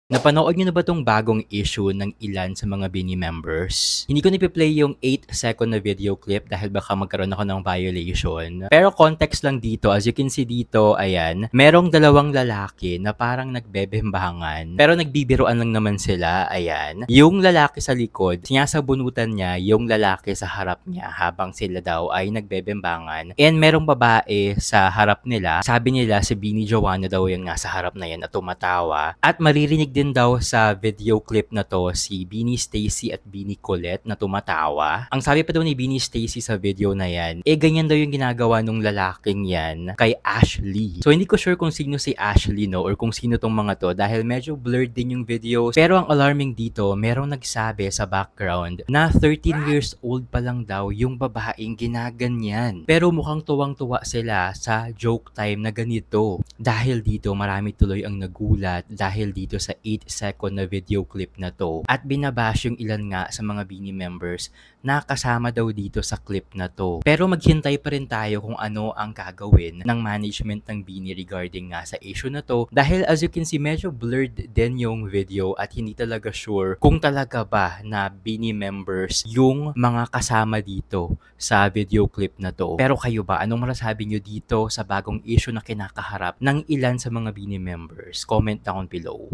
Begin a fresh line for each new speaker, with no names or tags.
Napanood niyo na ba 'tong bagong issue ng ilan sa mga BINI members? Hindi ko na ipe-play yung 8-second na video clip dahil baka magkaroon ako ng violation. Pero context lang dito, as you can see dito, ayan, merong dalawang lalaki na parang nagbebembangan. Pero nagbibiruan lang naman sila, ayan. Yung lalaki sa likod, sinasabunutan niya yung lalaki sa harap niya habang sila daw ay nagbebembangan. And merong babae sa harap nila, sabi nila si BINI Joanna daw yung nasa harap na yan at tumatawa. At maririnig din daw sa video clip na to si BINI Stacy at BINI Colette na tumatawa. Ang sabi pa daw ni BINI Stacy sa video na yan, ganyan daw yung ginagawa nung lalaking yan kay Ashley. So hindi ko sure kung sino si Ashley, no, or kung sino tong mga to dahil medyo blurred din yung video. Pero ang alarming dito, merong nagsabi sa background na 13 years old pa lang daw yung babaeng ginaganyan. Pero mukhang tuwang-tuwa sila sa joke time na ganito. Dahil dito marami tuloy ang nagulat dahil dito sa 8-second na video clip na to. At binabash yung ilan nga sa mga BINI members na kasama daw dito sa clip na to. Pero maghintay pa rin tayo kung ano ang gagawin ng management ng BINI regarding nga sa issue na to. Dahil as you can see, medyo blurred din yung video at hindi talaga sure kung talaga ba na BINI members yung mga kasama dito sa video clip na to. Pero kayo ba, anong masasabi nyo dito sa bagong issue na kinakaharap ng ilan sa mga BINI members? Comment down below.